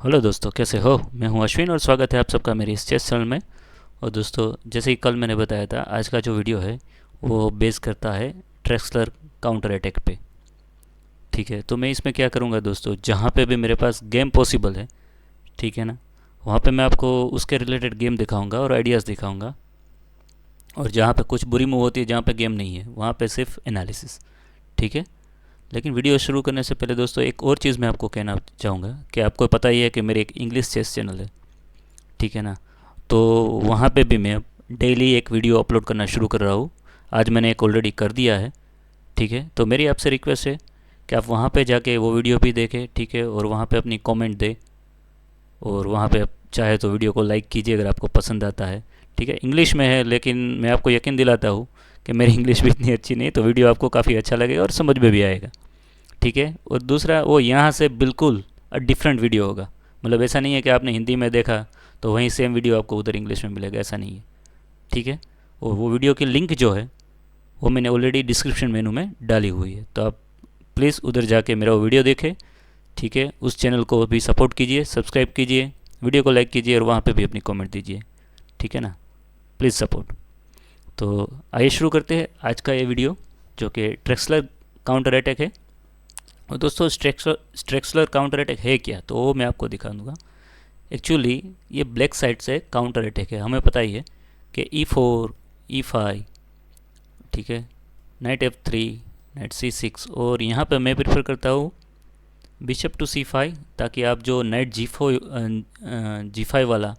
Hello दोस्तों, कैसे हो? मैं हूं अश्विन और स्वागत है आप सबका मेरे इस चेस चैनल में। और दोस्तों, जैसे कि कल मैंने बताया था, आज का जो वीडियो है वो बेस करता है ट्रेक्सलर काउंटर अटैक पे। ठीक है, तो मैं इसमें क्या करूंगा दोस्तों, जहाँ पे भी मेरे पास गेम पॉसिबल है, ठीक है ना, वहाँ पे मैं आपको उसके रिलेटेड गेम दिखाऊंगा और आइडियाज़ दिखाऊंगा। और जहाँ पे कुछ बुरी मूव होती है, जहाँ पे गेम नहीं है, वहाँ पे सिर्फ एनालिसिस। ठीक है। लेकिन वीडियो शुरू करने से पहले दोस्तों, एक और चीज़ मैं आपको कहना चाहूँगा कि आपको पता ही है कि मेरे एक इंग्लिश चेस चैनल है, ठीक है ना। तो वहाँ पे भी मैं डेली एक वीडियो अपलोड करना शुरू कर रहा हूँ। आज मैंने एक ऑलरेडी कर दिया है। ठीक है, तो मेरी आपसे रिक्वेस्ट है कि आप वहाँ पे जाके वो वीडियो भी देखें, ठीक है, और वहाँ पे अपनी कमेंट दें। और वहाँ पे आप चाहे तो वीडियो को लाइक कीजिए अगर आपको पसंद आता है। ठीक है, इंग्लिश में है, लेकिन मैं आपको यकीन दिलाता हूँ कि मेरी इंग्लिश भी इतनी अच्छी नहीं, तो वीडियो आपको काफ़ी अच्छा लगेगा और समझ में भी आएगा। ठीक है, और दूसरा, वो यहाँ से बिल्कुल डिफरेंट वीडियो होगा। मतलब ऐसा नहीं है कि आपने हिंदी में देखा तो वहीं सेम वीडियो आपको उधर इंग्लिश में मिलेगा, ऐसा नहीं है। ठीक है, और वो वीडियो की लिंक जो है वो मैंने ऑलरेडी डिस्क्रिप्शन मेनू में डाली हुई है, तो आप प्लीज़ उधर जाके मेरा वो वीडियो देखें। ठीक है, उस चैनल को भी सपोर्ट कीजिए, सब्सक्राइब कीजिए, वीडियो को लाइक कीजिए और वहाँ पे भी अपनी कमेंट दीजिए। ठीक है ना, प्लीज़ सपोर्ट। तो आइए शुरू करते हैं आज का ये वीडियो, जो कि ट्रेक्सलर काउंटर अटैक है। और दोस्तों, स्ट्रेक्सलर काउंटर अटैक है क्या, तो वो मैं आपको दिखा दूंगा। एक्चुअली ये ब्लैक साइड से काउंटर अटैक है, हमें पता ही है कि E4, E5, ठीक है, नाइट F3, नाइट C6, और यहाँ पे मैं प्रेफर करता हूँ बिशप टू C5, ताकि आप जो नाइट G5 वाला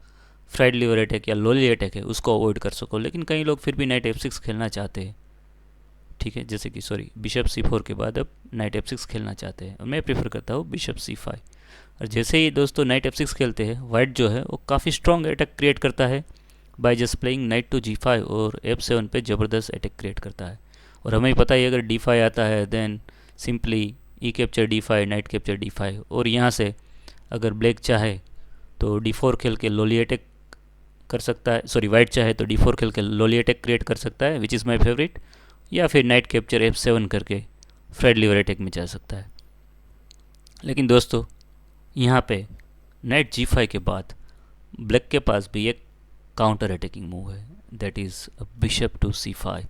फ्राइड लीवर अटैक या लोली अटैक है उसको अवॉइड कर सको। लेकिन कई लोग फिर भी नाइट F6 खेलना चाहते हैं। ठीक है, जैसे कि सॉरी, बिशप C4 के बाद अब नाइट F6 खेलना चाहते हैं, और मैं प्रेफर करता हूँ बिशप C5। और जैसे ही दोस्तों नाइट F6 खेलते हैं, वाइट जो है वो काफ़ी स्ट्रॉन्ग अटैक क्रिएट करता है by just playing knight to G5, और F7 पे ज़बरदस्त अटैक क्रिएट करता है। और हमें पता है अगर D5 आता है then simply E capture D5, knight capture D5, और यहाँ से अगर ब्लैक चाहे तो D4 खेल के लोली अटैक कर सकता है, सॉरी वाइट चाहे तो D4 खेल के लोली अटैक क्रिएट कर सकता है, विच इज़ माई फेवरेट। या फिर नाइट कैप्चर F7 करके फ्रेड लीवर अटैक में जा सकता है। लेकिन दोस्तों, यहाँ पे नाइट G5 के बाद ब्लैक के पास भी एक काउंटर अटैकिंग मूव है, that is bishop to C5।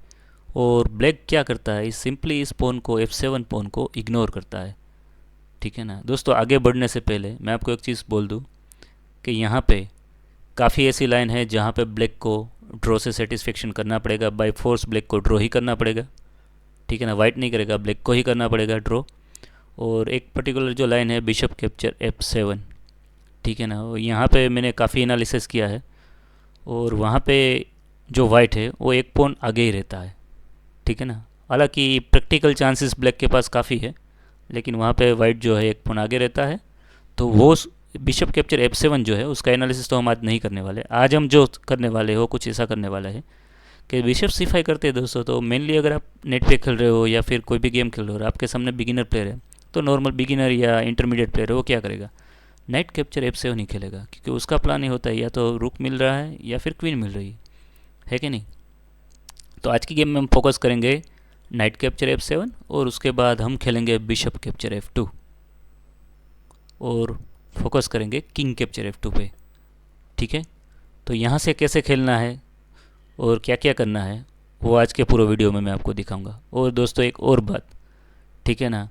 और ब्लैक क्या करता है, सिंपली इस पोन को, F7 पोन को इग्नोर करता है। ठीक है ना दोस्तों, आगे बढ़ने से पहले मैं आपको एक चीज़ बोल दूँ कि यहाँ पे काफ़ी ऐसी लाइन है जहाँ पे ब्लैक को ड्रॉ से सेटिस्फेक्शन करना पड़ेगा, बाय फोर्स ब्लैक को ड्रॉ ही करना पड़ेगा। ठीक है ना, वाइट नहीं करेगा, ब्लैक को ही करना पड़ेगा ड्रॉ। और एक पर्टिकुलर जो लाइन है बिशप कैप्चर F7, ठीक है ना, यहाँ पे मैंने काफ़ी एनालिसिस किया है। और वहाँ पे जो वाइट है वो एक पॉन आगे ही रहता है। ठीक है ना, हालांकि प्रैक्टिकल चांसेस ब्लैक के पास काफ़ी है, लेकिन वहाँ पे वाइट जो है एक पॉन आगे रहता है। तो वो बिशप कैप्चर F7 जो है उसका एनालिसिस तो हम आज नहीं करने वाले। आज हम जो करने वाले हो कुछ ऐसा करने वाला है कि बिशप C5 करते हैं दोस्तों, तो मेनली अगर आप नेट पे खेल रहे हो या फिर कोई भी गेम खेल रहे हो और आपके सामने बिगिनर प्लेयर है, तो नॉर्मल बिगिनर या इंटरमीडिएट प्लेयर है, वो क्या करेगा, नाइट कैप्चर F7 ही खेलेगा, क्योंकि उसका प्लान ही होता है या तो रुक मिल रहा है या फिर क्वीन मिल रही है कि नहीं। तो आज की गेम में हम फोकस करेंगे नाइट कैप्चर F7, और उसके बाद हम खेलेंगे बिशप कैप्चर F2, और फोकस करेंगे किंग कैप्चर F2 पे। ठीक है, तो यहाँ से कैसे खेलना है और क्या क्या करना है वो आज के पूरे वीडियो में मैं आपको दिखाऊंगा। और दोस्तों, एक और बात, ठीक है ना,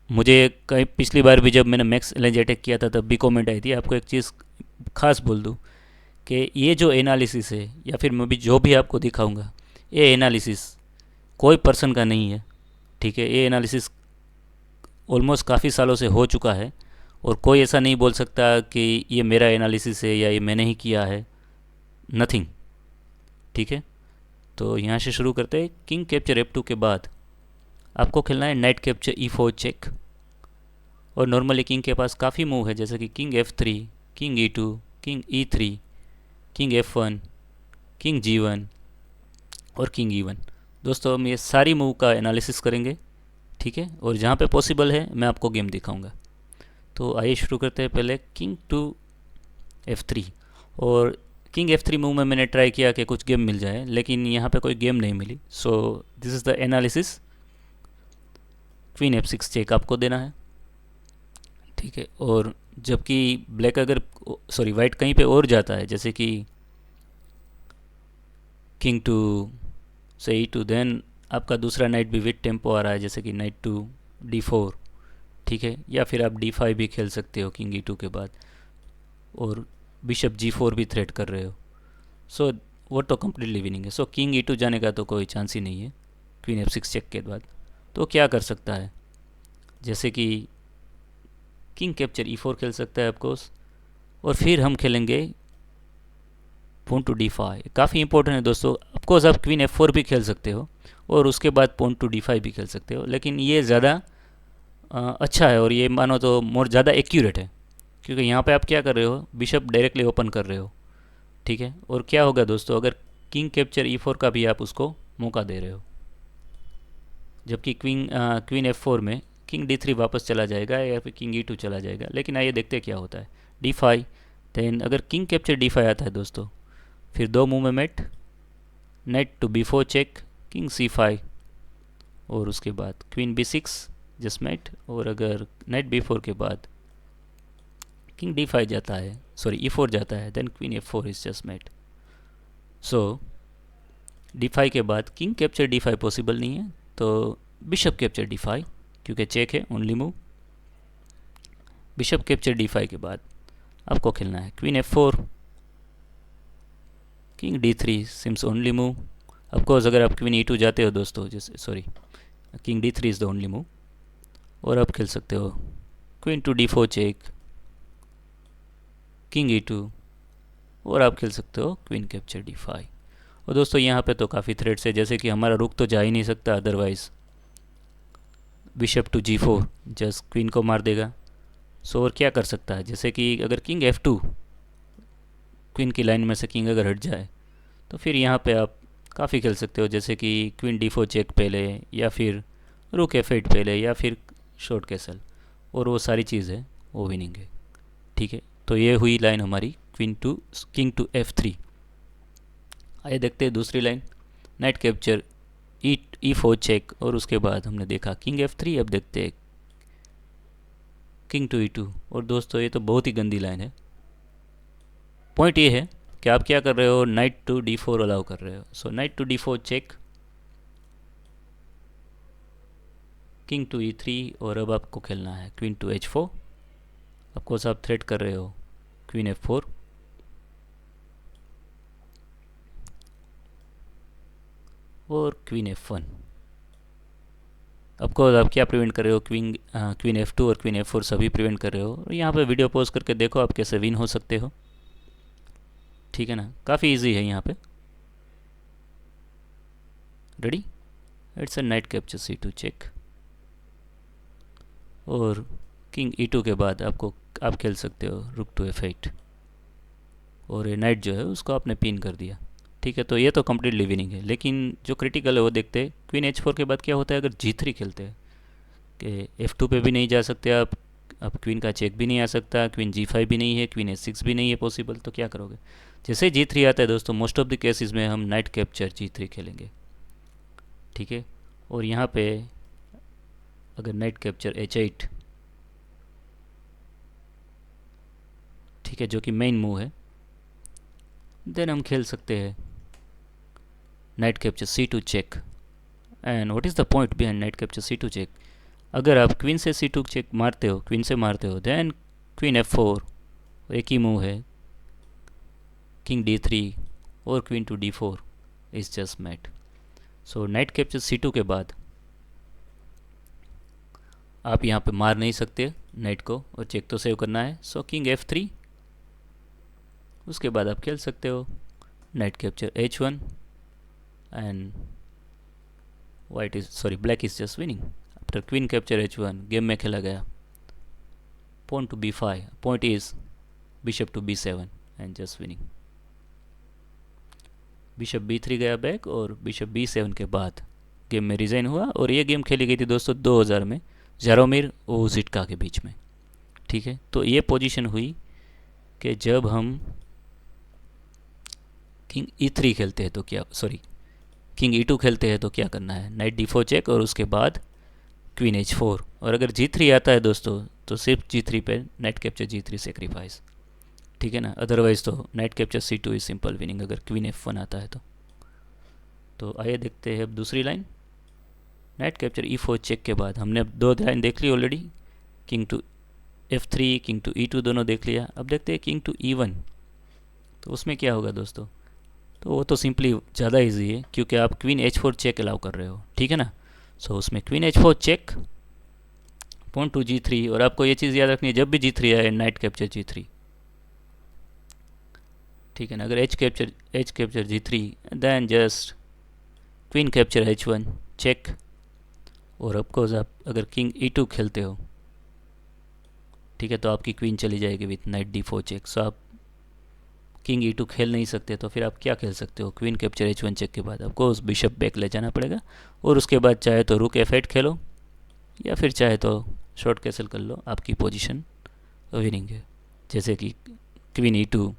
मुझे कहीं पिछली बार भी जब मैंने मैक्स एलेंज अटैक किया था तब भी कमेंट आई थी। आपको एक चीज़ खास बोल दूँ कि ये जो एनालिसिस है या फिर मैं भी जो भी आपको दिखाऊंगा, ये एनालिसिस कोई पर्सन का नहीं है। ठीक है, ये एनालिसिस ऑलमोस्ट काफ़ी सालों से हो चुका है, और कोई ऐसा नहीं बोल सकता कि ये मेरा एनालिसिस है या ये मैंने ही किया है, नथिंग। ठीक है, तो यहाँ से शुरू करते हैं। किंग कैप्चर F2 के बाद आपको खेलना है नाइट कैप्चर E4 चेक। और नॉर्मली किंग के पास काफ़ी मूव है, जैसे कि king F3, king E2, king E3, king F1, king G1 और किंग E1। दोस्तों, हम ये सारी मूव का एनालिसिस करेंगे। ठीक है, और जहाँ पे पॉसिबल है मैं आपको गेम दिखाऊंगा। तो आइए शुरू करते हैं। पहले किंग टू F3, और किंग F3 मूव में मैंने ट्राई किया कि कुछ गेम मिल जाए, लेकिन यहाँ पे कोई गेम नहीं मिली। So this is the analysis. Queen F6 check आपको देना है। ठीक है। और जबकि ब्लैक अगर सॉरी वाइट कहीं पे और जाता है, जैसे कि किंग टू से E2, देन आपका दूसरा नाइट भी विथ टेम्पो आ रहा है, जैसे कि नाइट टू D4। ठीक है, या फिर आप D5 भी खेल सकते हो किंग E2 के बाद, और बिशप G4 भी थ्रेट कर रहे हो। सो वो तो कम्प्लीटली विनिंग है। सो किंग E2 जाने का तो कोई चांस ही नहीं है क्वीन F6 चेक के बाद। तो क्या कर सकता है, जैसे कि किंग कैप्चर E4 खेल सकता है ऑफकोर्स, और फिर हम खेलेंगे पोन टू D5। काफ़ी इंपॉर्टेंट है दोस्तों। ऑफकोर्स आप क्वीन F4 भी खेल सकते हो और उसके बाद पोन टू D5 भी खेल सकते हो, लेकिन ये ज़्यादा अच्छा है और ये मानो तो मोर ज़्यादा एक्यूरेट है, क्योंकि यहाँ पे आप क्या कर रहे हो, बिशप डायरेक्टली ओपन कर रहे हो। ठीक है, और क्या होगा दोस्तों, अगर किंग कैप्चर E4 का भी आप उसको मौका दे रहे हो, जबकि क्वीन F4 में किंग D3 वापस चला जाएगा या फिर किंग E2 चला जाएगा। लेकिन आइए देखते हैं क्या होता है। D5, देन अगर किंग कैप्चर D5 आता है दोस्तों, फिर दो मूव में mate, knight to B4 check, king C5, और उसके बाद क्वीन B6 जस्ट मेट, और अगर नाइट B4 के बाद किंग D5 जाता है, सॉरी E4 जाता है, then queen F4 is just mate. So D5 के बाद किंग कैप्चर D5 पॉसिबल नहीं है, तो बिशप कैप्चर D5, क्योंकि चेक है only move. Bishop capture D5 के बाद आपको खेलना है queen F4, king D3 seems only move. Of course अगर आप क्वीन E2 जाते हो दोस्तों, जैसे sorry king D3 is the only move, और आप खेल सकते हो queen to D4 check, king E2, और आप खेल सकते हो क्वीन कैप्चर D5। और दोस्तों यहाँ पे तो काफ़ी थ्रेड्स है, जैसे कि हमारा रुक तो जा ही नहीं सकता, otherwise bishop to G4 just queen को मार देगा। सो और क्या कर सकता है, जैसे कि अगर किंग F2, क्वीन की लाइन में से किंग अगर हट जाए, तो फिर यहाँ पे आप काफ़ी खेल सकते हो, जैसे कि क्वीन D4 चेक पहले, या फिर रुक F8 पहले, या फिर शॉर्ट कैसल, और वो सारी चीज़ है वो विनिंग है। ठीक है, तो ये हुई लाइन हमारी किंग टू F3। आइए देखते हैं दूसरी line, night capture E4 check, और उसके बाद हमने देखा किंग F3। अब देखते हैं किंग टू E2। और दोस्तों ये तो बहुत ही गंदी लाइन है। पॉइंट ये है कि आप क्या कर रहे हो, नाइट टू D4 अलाउ कर रहे हो। So knight to D4 check, king to E3, और अब आपको खेलना है क्वीन टू H4। ऑफकोर्स आप थ्रेट कर रहे हो क्वीन F4, और क्वीन F1। ऑफकोर्स आप क्या प्रिवेंट कर रहे हो, क्वीन F2 और क्वीन F4 सभी प्रिवेंट कर रहे हो। और यहाँ पे वीडियो पॉज करके देखो आप कैसे विन हो सकते हो। ठीक है ना, काफ़ी इजी है यहाँ पे। Ready, it's a knight capture C2 check, और किंग E2 के बाद आप खेल सकते हो रुक टू F8, और ये नाइट जो है उसको आपने पिन कर दिया। ठीक है, तो ये तो कम्प्लीटली विनिंग है। लेकिन जो क्रिटिकल है वो देखते हैं, क्वीन H4 के बाद क्या होता है अगर G3 खेलते हैं, कि F2 पे भी नहीं जा सकते आप, अब क्वीन का चेक भी नहीं आ सकता, क्वीन G5 भी नहीं है, क्वीन H6 भी नहीं है पॉसिबल, तो क्या करोगे। जैसे G3 आता है दोस्तों, मोस्ट ऑफ द केसेस में हम नाइट कैप्चर G3 खेलेंगे। ठीक है, और यहाँ पे अगर नाइट कैप्चर H8, ठीक है, जो कि मेन मूव है, देन हम खेल सकते हैं knight capture C2 check. And what is the point behind knight capture C2 check, अगर आप क्वीन से C2 चेक मारते हो, क्वीन से मारते हो, देन क्वीन F4, एक ही मूव है, किंग D3 और queen to D4 is just mate. So knight capture C2 के बाद आप यहाँ पे मार नहीं सकते नाइट को, और चेक तो सेव करना है। सो किंग F3, उसके बाद आप खेल सकते हो knight capture H1, and black is just winning after queen capture H1। Game में खेला गया pawn to B5, point is bishop to B7 and just winning. Bishop B3 गया बैक, और बिशप B7 के बाद गेम में रिजाइन हुआ, और ये गेम खेली गई थी दोस्तों 2000 में जारोमिर ओजिटका के बीच में। ठीक है, तो ये पोजीशन हुई कि जब हम किंग E3 खेलते हैं तो क्या, किंग E2 खेलते हैं तो क्या करना है, नाइट D4 चेक, और उसके बाद क्वीन H4। और अगर G3 आता है दोस्तों तो सिर्फ G3 पे नाइट कैप्चर G3 सेक्रीफाइस, ठीक है ना। अदरवाइज तो night capture C2 is simple winning अगर क्वीन F1 आता है तो आइए देखते हैं अब दूसरी line. Night capture E4 check के बाद हमने अब दो लाइन देख ली already, king to F3, king to E2 दोनों देख लिया। अब देखते हैं किंग टू E1, तो उसमें क्या होगा दोस्तों। तो वो तो सिंपली ज़्यादा इजी है क्योंकि आप क्वीन H4 चेक अलाउ कर रहे हो, ठीक है ना। सो उसमें queen H4 check, pawn to G3। और आपको ये चीज़ याद रखनी है, जब भी G3 आए नाइट कैप्चर G3, ठीक है ना। अगर h capture G3 then just queen capture H1 check. और ऑफकोर्स आप अगर किंग E2 खेलते हो, ठीक है, तो आपकी क्वीन चली जाएगी विथ नाइट D4 चेक। सो आप किंग E2 खेल नहीं सकते, तो फिर आप क्या खेल सकते हो, क्वीन कैप्चर H1 चेक के बाद आपको उस बिशप बैक ले जाना पड़ेगा। और उसके बाद चाहे तो रुक F8 खेलो या फिर चाहे तो शॉर्ट कैसल कर लो, आपकी पोजीशन विनिंग है। जैसे कि क्वीन E2,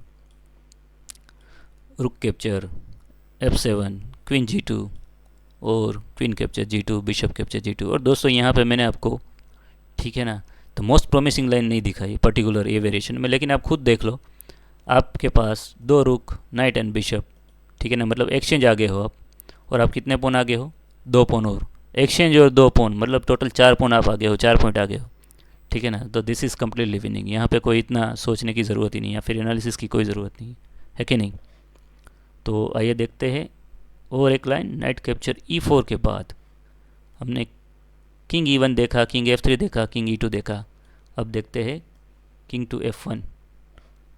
रुक कैप्चर F7, क्वीन G2 और queen capture G2, bishop capture G2। और दोस्तों यहाँ पे मैंने आपको, ठीक है ना, तो मोस्ट प्रोमिसिंग लाइन नहीं दिखाई पर्टिकुलर ये वेरिएशन में, लेकिन आप खुद देख लो। आपके पास दो रुक, नाइट एंड बिशप, ठीक है ना, मतलब एक्सचेंज आगे हो आप। और आप कितने पॉन आगे हो, दो पॉन और एक्सचेंज और दो पॉन, मतलब टोटल 4 पॉन आप आगे हो, 4 पॉइंट आगे हो, ठीक है ना। तो दिस इज़ कम्प्लीटली विनिंग। यहाँ पे कोई इतना सोचने की ज़रूरत ही नहीं या फिर एनालिसिस की कोई ज़रूरत नहीं है कि नहीं। तो आइए देखते हैं और एक लाइन। नाइट कैप्चर E4 के बाद हमने किंग E1 देखा, किंग F3 देखा, किंग E2 देखा। अब देखते हैं किंग टू F1।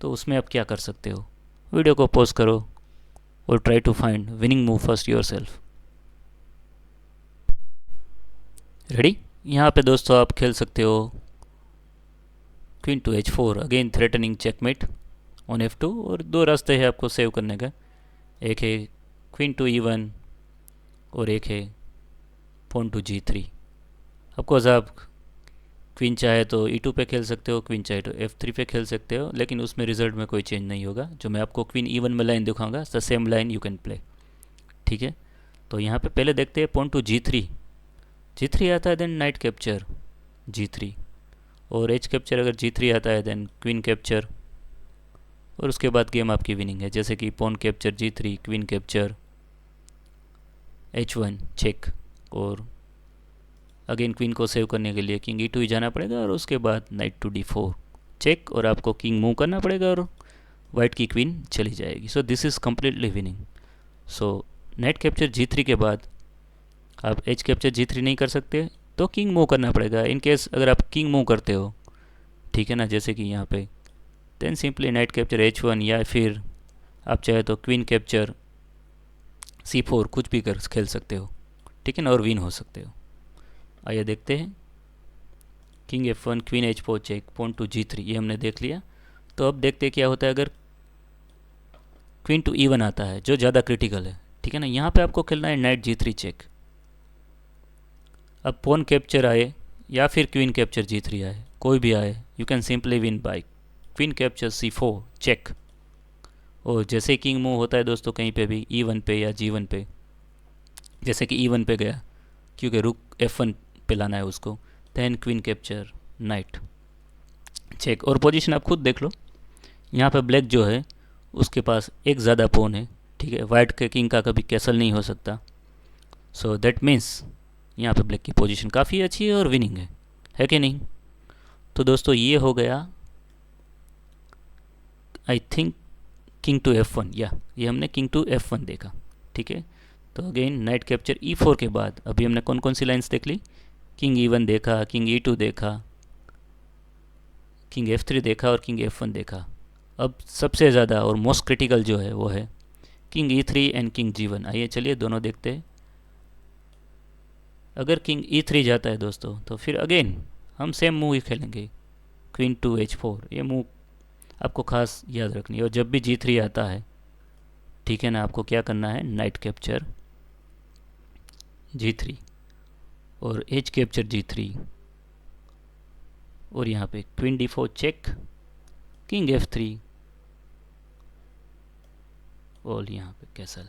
तो उसमें आप क्या कर सकते हो, वीडियो को पॉज करो और try to find winning move first yourself. Ready. यहाँ पे दोस्तों आप खेल सकते हो queen to H4, again threatening checkmate on F2। और दो रास्ते हैं आपको सेव करने का, एक है क्वीन टू E1 और एक है पॉन टू G3। ऑफकोर्स आप क्वीन चाहे तो E2 पे खेल सकते हो, क्वीन चाहे तो F3 पे खेल सकते हो, लेकिन उसमें रिजल्ट में कोई चेंज नहीं होगा। जो मैं आपको क्वीन E1 में लाइन दिखाऊंगा the same line you can play, ठीक है। तो यहाँ पे पहले देखते हैं पॉन टू G3। G3 आता है देन नाइट कैप्चर G3, और एच कैप्चर अगर G3 आता है देन क्वीन कैप्चर। और उसके बाद गेम आपकी विनिंग है, जैसे कि pawn capture G3, queen capture H1 check. और अगेन क्वीन को सेव करने के लिए किंग E2 ही जाना पड़ेगा, और उसके बाद नाइट टू D4 चेक। और आपको किंग मूव करना पड़ेगा और वाइट की क्वीन चली जाएगी। सो this is completely winning. So knight capture G3 के बाद आप एच कैप्चर G3 नहीं कर सकते, तो किंग मूव करना पड़ेगा। इन केस अगर आप किंग मूव करते हो, ठीक है ना, जैसे कि यहाँ पे, then simply night capture H1 या फिर आप चाहे तो क्वीन कैप्चर C4 कुछ भी कर खेल सकते हो, ठीक है ना, और विन हो सकते हो। आइए देखते हैं king F1, queen H4 check, pawn to G3, ये हमने देख लिया। तो अब देखते हैं क्या होता है अगर क्वीन टू E1 आता है, जो ज़्यादा क्रिटिकल है, ठीक है ना। यहाँ पे आपको खेलना है नाइट G3 चेक। अब पॉन कैप्चर आए या फिर क्वीन कैप्चर G3 आए, कोई भी आए, you can simply win by queen capture C4 check. और जैसे किंग मूव होता है दोस्तों कहीं पे भी E1 पे या G1 पे, जैसे कि E1 पे गया क्योंकि रुक F1 पे लाना है उसको, then queen capture knight check. और पोजीशन आप खुद देख लो, यहाँ पे ब्लैक जो है उसके पास एक ज़्यादा पॉन है, ठीक है। वाइट के किंग का कभी कैसल नहीं हो सकता। सो दैट मीन्स यहाँ पे ब्लैक की पोजीशन काफ़ी अच्छी है और विनिंग है कि नहीं। तो दोस्तों ये हो गया I think king to F1, या ये हमने किंग टू F1 देखा, ठीक है। तो अगेन नाइट कैप्चर E4 के बाद अभी हमने कौन कौन सी लाइंस देख ली, किंग E1 देखा, किंग E2 देखा, किंग F3 देखा और किंग F1 देखा। अब सबसे ज़्यादा और मोस्ट क्रिटिकल जो है वो है king E3 and king G1। आइए चलिए दोनों देखते हैं। अगर किंग E3 जाता है दोस्तों तो फिर अगेन हम सेम मूव ही खेलेंगे, क्वीन टू H4। ये मूव आपको खास याद रखनी है। और जब भी G3 आता है, ठीक है ना, आपको क्या करना है, नाइट कैप्चर G3 और एच कैप्चर G3, और यहाँ पे queen D4 check, king F3 और यहाँ पे कैसल।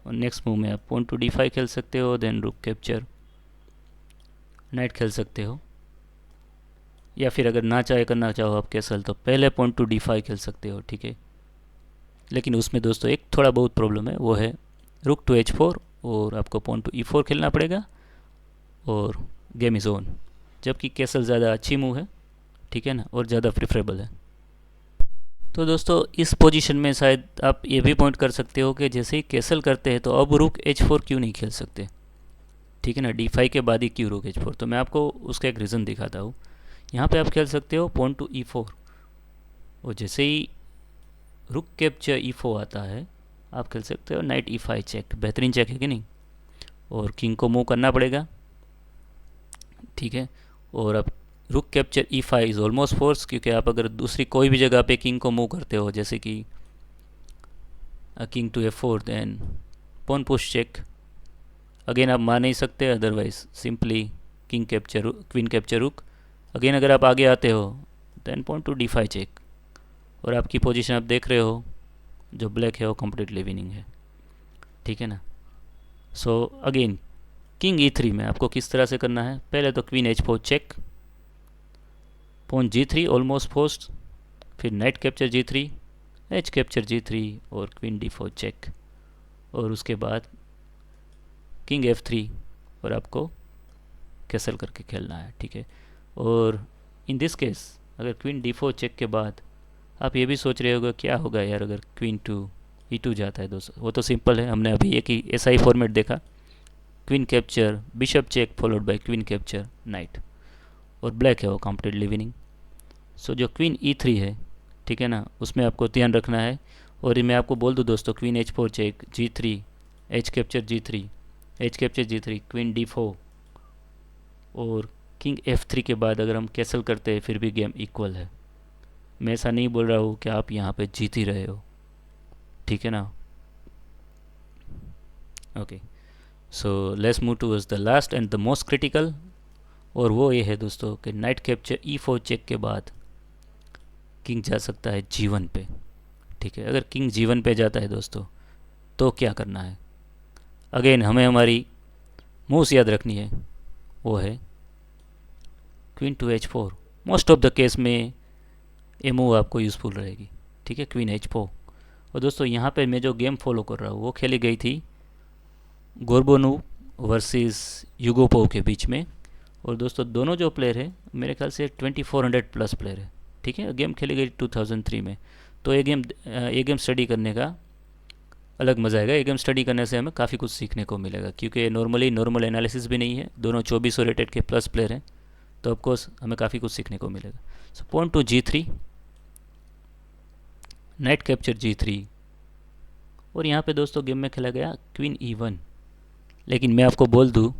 और नेक्स्ट मूव में आप पॉन टू D5 खेल सकते हो, देन रुक कैप्चर नाइट खेल सकते हो, या फिर अगर ना चाहे करना चाहो आप कैसल तो पहले पॉइंट टू D5 खेल सकते हो, ठीक है। लेकिन उसमें दोस्तों एक थोड़ा बहुत प्रॉब्लम है, वो है रुक टू H4, और आपको पॉइंट टू E4 खेलना पड़ेगा और गेम इज़ ऑन। जबकि कैसल ज़्यादा अच्छी मूव है, ठीक है ना, और ज़्यादा प्रिफरेबल है। तो दोस्तों इस पोजीशन में शायद आप ये भी पॉइंट कर सकते हो कि जैसे ही कैसल करते हैं तो अब रुक H4 क्यों नहीं खेल सकते, ठीक है ना, D5 के बाद ही क्यों रुक H4। तो मैं आपको उसका एक रीज़न दिखाता हूँ। यहाँ पे आप खेल सकते हो पॉइंट टू E4, और जैसे ही रुक कैप्चर E4 आता है आप खेल सकते हो नाइट E5 चेक। बेहतरीन चेक है कि नहीं, और किंग को मूव करना पड़ेगा, ठीक है। और अब रुक capture E5 is almost force, क्योंकि आप अगर दूसरी कोई भी जगह पे किंग को मूव करते हो, जैसे कि king to F4, then pawn push check. Again आप मान नहीं सकते, otherwise simply king capture queen capture rook. Again अगर आप आगे आते हो then point two D5 check, और आपकी पोजीशन आप देख रहे हो जो ब्लैक है वो कम्प्लीटली विनिंग है, ठीक है ना। सो अगेन किंग E3 में आपको किस तरह से करना है, पहले तो queen H4 check, pawn G3 almost forced, फिर knight capture G3, H capture G3 और क्वीन D4 चेक, और उसके बाद किंग F3, और आपको कैसल करके खेलना है, ठीक है। और इन दिस केस अगर क्वीन D4 चेक के बाद आप ये भी सोच रहे होगा क्या होगा यार अगर क्वीन टू E2 जाता है दोस्तों, वो तो सिंपल है, हमने अभी एक ही ऐसा ही फॉर्मेट देखा, queen capture bishop check followed by queen capture knight, और ब्लैक है वो कम्प्लीटली विनिंग। सो जो क्वीन E3 है, ठीक है ना, उसमें आपको ध्यान रखना है। और मैं आपको बोल दूँ दोस्तों, queen H4 check G3, H capture G3, H capture G3, queen D4 और किंग F3 के बाद अगर हम कैसल करते हैं फिर भी गेम इक्वल है। मैं ऐसा नहीं बोल रहा हूँ कि आप यहाँ पे जीत ही रहे हो, ठीक है ना। Okay, so let's move towards the last and the most critical, और वो ये है दोस्तों कि नाइट कैप्चर E4 चेक के बाद किंग जा सकता है G1 पे, ठीक है। अगर किंग G1 पे जाता है दोस्तों तो क्या करना है, अगेन हमें हमारी मूव्स याद रखनी है, वो है queen to H4। Most of the case में ये मूव आपको यूज़फुल रहेगी, ठीक है, क्वीन H4। और दोस्तों यहाँ पे मैं जो गेम फॉलो कर रहा हूँ वो खेली गई थी गोर्बोनोव वर्सेस युगोपोव के बीच में। और दोस्तों दोनों जो प्लेयर है मेरे ख्याल से 2400 प्लस प्लेयर है, ठीक है। गेम खेली गई 2003 में। तो ये गेम स्टडी करने का अलग मज़ा आएगा। ये गेम स्टडी करने से हमें काफ़ी कुछ सीखने को मिलेगा, क्योंकि नॉर्मली नॉर्मल एनालिसिस भी नहीं है, दोनों 2400 रेटेड के प्लस प्लेयर हैं, तो ऑफकोर्स हमें काफ़ी कुछ सीखने को मिलेगा। So point two G3, night capture G3, और यहाँ पे दोस्तों गेम में खेला गया क्वीन E1। लेकिन मैं आपको बोल दूँ,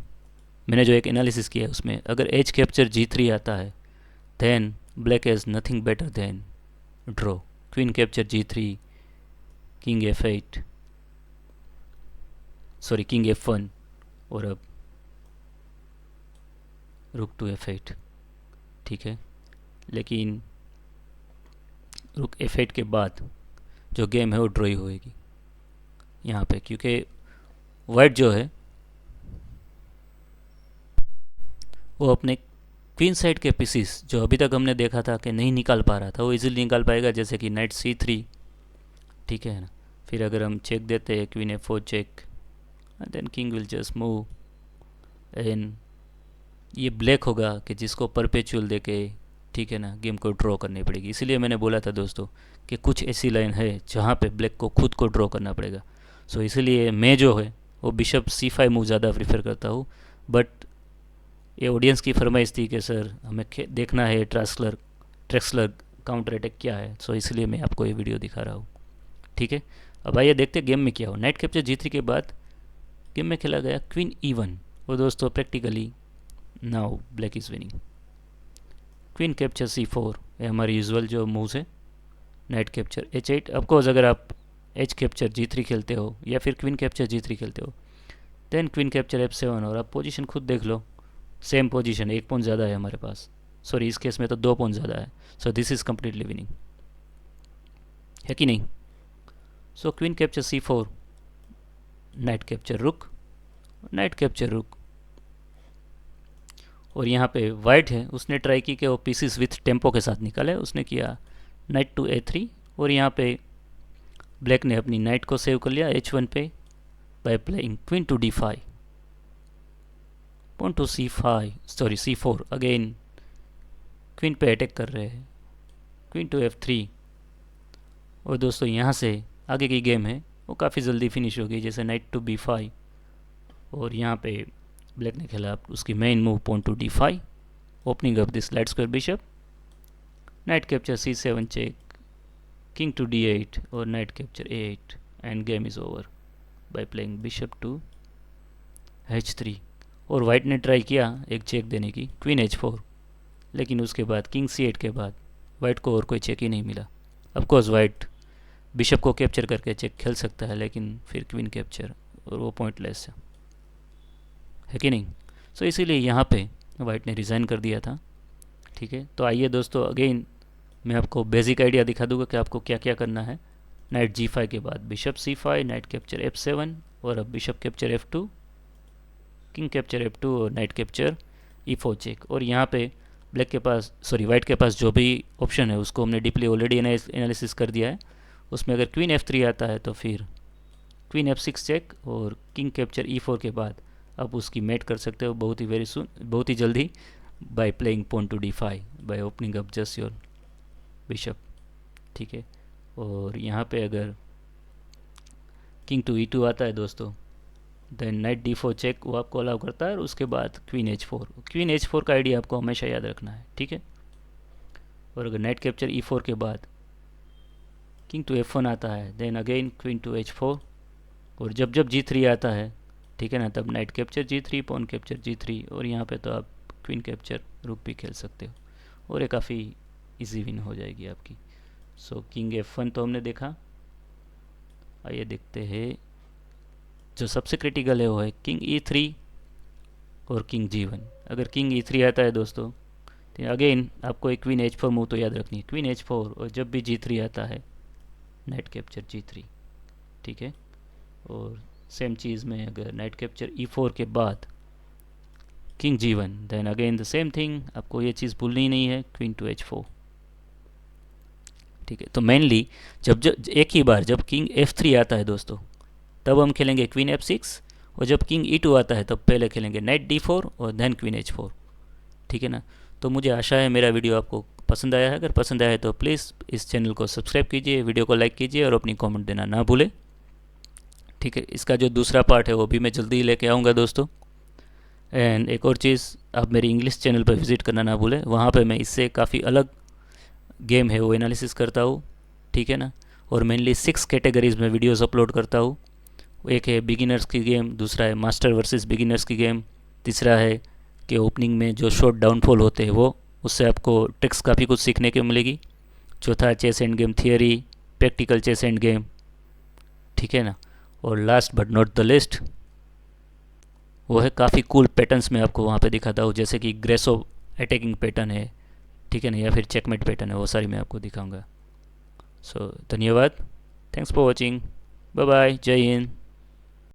मैंने जो एक एनालिसिस किया है उसमें अगर एच कैप्चर G3 आता है then black has nothing better than draw. Queen capture G3, king F8, sorry king F1, और अब रुक टू F8, ठीक है। लेकिन रुक F8 के बाद जो गेम है वो ड्रॉ ही होएगी यहाँ पे, क्योंकि वाइट जो है वो अपने क्वीन साइड के पीसीस जो अभी तक हमने देखा था कि नहीं निकाल पा रहा था वो इजीली निकाल पाएगा, जैसे कि नाइट C3, ठीक है ना। फिर अगर हम चेक देते हैं queen F4 check, then king will just move, and ये ब्लैक होगा कि जिसको परपेचुअल दे के, ठीक है ना, गेम को ड्रॉ करनी पड़ेगी। इसीलिए मैंने बोला था दोस्तों कि कुछ ऐसी लाइन है जहाँ पे ब्लैक को खुद को ड्रॉ करना पड़ेगा। सो इसीलिए मैं जो है वो बिशप C5 मूव ज़्यादा प्रीफर करता हूँ। बट ये ऑडियंस की फरमाइश थी कि सर हमें देखना है ट्रेक्सलर काउंटर अटैक क्या है, सो इसलिए मैं आपको ये वीडियो दिखा रहा हूँ, ठीक है। अब आइए देखते गेम में क्या हो। नाइट कैप्चर G3 के बाद गेम में खेला गया क्वीन E1, और दोस्तों practically now black is winning. Queen capture C4, ये हमारी यूजुअल जो मूव्स है। नाइट कैप्चर H8, ऑफकोर्स अगर आप एच कैप्चर G3 खेलते हो या फिर क्वीन कैप्चर G3 खेलते हो देन क्वीन कैप्चर F7, और आप पोजीशन खुद देख लो, सेम पोजीशन, एक पॉइंट ज़्यादा है हमारे पास, सॉरी इस केस में तो 2 पॉइंट ज़्यादा है। सो दिस इज़ कम्प्लीटली विनिंग, है कि नहीं। सो queen capture C4, night capture रुक, नाइट कैप्चर रुक, और यहाँ पे वाइट है, उसने ट्राई की कि वो पीसीस विथ टेम्पो के साथ निकाले, उसने किया नाइट टू A3। और यहाँ पे ब्लैक ने अपनी नाइट को सेव कर लिया H1 पे by playing queen to D5, pawn to C5 sorry C4। Again queen पे अटैक कर रहे हैं, क्वीन टू F3। और दोस्तों यहाँ से आगे की गेम है वो काफ़ी जल्दी फिनिश हो गई, जैसे नाइट टू B5। और यहाँ पे ब्लैक ने खेला उसकी main move pawn to D5, opening up this light square bishop, knight capture C7 check, king to D8 और knight capture A8 and game is over by playing bishop to H3। और white ने try किया एक check देने की, queen H4, लेकिन उसके बाद किंग C8 के बाद वाइट को और कोई चेक ही नहीं मिला। ऑफकोर्स वाइट बिशप को कैप्चर करके चेक खेल सकता है, लेकिन फिर क्वीन कैप्चर और वो पॉइंटलेस है कि नहीं। सो इसीलिए यहाँ पे वाइट ने रिज़ाइन कर दिया था। ठीक है, तो आइए दोस्तों अगेन मैं आपको बेसिक आइडिया दिखा दूंगा कि आपको क्या क्या करना है। नाइट G5 के बाद bishop C5, night capture F7 और अब bishop capture F2, king capture F2 और नाइट कैप्चर E4 चेक। और यहाँ पे ब्लैक के पास सॉरी वाइट के पास जो भी ऑप्शन है उसको हमने डीपली ऑलरेडी एनालिसिस कर दिया है। उसमें अगर क्वीन F3 आता है तो फिर क्वीन F6 चेक और किंग कैप्चर E4 के बाद आप उसकी मेट कर सकते हो बहुत ही वेरी सुन, बहुत ही जल्दी, by playing pawn to D5 by opening up just your bishop. ठीक है, और यहाँ पे अगर किंग टू E2 आता है दोस्तों, देन नाइट D4 चेक वो आपको अलाउ करता है, और उसके बाद क्वीन H4 का आइडिया आपको हमेशा याद रखना है। ठीक है, और अगर नाइट कैप्चर E4 के बाद किंग टू F1 आता है, then again queen to H4, और जब जब G3 आता है, ठीक है ना, तब night capture G3, pawn capture G3, और यहाँ पे तो आप क्वीन कैप्चर रूक भी खेल सकते हो, और ये काफ़ी इजी विन हो जाएगी आपकी। सो किंग F1 तो हमने देखा। आइए देखते हैं जो सबसे क्रिटिकल है वो है किंग E3 और किंग G1। अगर किंग E3 आता है दोस्तों तो अगेन आपको एक क्वीन H4 मूव तो याद रखनी है, क्वीन H4, और जब भी G3 आता है नाइट कैप्चर G3। ठीक है, और सेम चीज़ में अगर नाइट कैप्चर E4 के बाद king G1, then again the same thing, आपको ये चीज़ भूलनी नहीं है, क्वीन टू H4। ठीक है, तो मेनली जब जब एक ही बार जब किंग F3 आता है दोस्तों तब हम खेलेंगे क्वीन F6, और जब किंग E2 आता है तब पहले खेलेंगे नाइट D4 और देन क्वीन H4। ठीक है ना, तो मुझे आशा है मेरा वीडियो आपको पसंद आया है। अगर पसंद आया है तो प्लीज़ इस चैनल को सब्सक्राइब कीजिए, वीडियो को लाइक कीजिए और अपनी कमेंट देना ना भूलें। ठीक है, इसका जो दूसरा पार्ट है वो भी मैं जल्दी लेके आऊँगा दोस्तों। एंड एक और चीज़, आप मेरी इंग्लिश चैनल पर विज़िट करना ना भूलें, वहाँ पे मैं इससे काफ़ी अलग गेम है वो एनालिसिस करता हूँ। ठीक है ना, और मेनली 6 कैटेगरीज में वीडियोस अपलोड करता हूँ। एक है बिगिनर्स की गेम, दूसरा है मास्टर वर्सेस बिगिनर्स की गेम, तीसरा है कि ओपनिंग में जो शॉर्ट डाउनफॉल होते हैं वो, उससे आपको ट्रिक्स काफ़ी कुछ सीखने को मिलेगी, चौथा chess end game theory, practical chess end game. ठीक है ना, और last but not the least वो है काफ़ी कूल पैटर्न्स में आपको वहाँ पे दिखाता हूँ, जैसे कि ग्रेसो अटैकिंग पैटर्न है, ठीक है ना, या फिर चेकमेट पैटर्न है, वो सारी मैं आपको दिखाऊंगा। सो धन्यवाद, thanks for watching, bye bye, जय हिंद।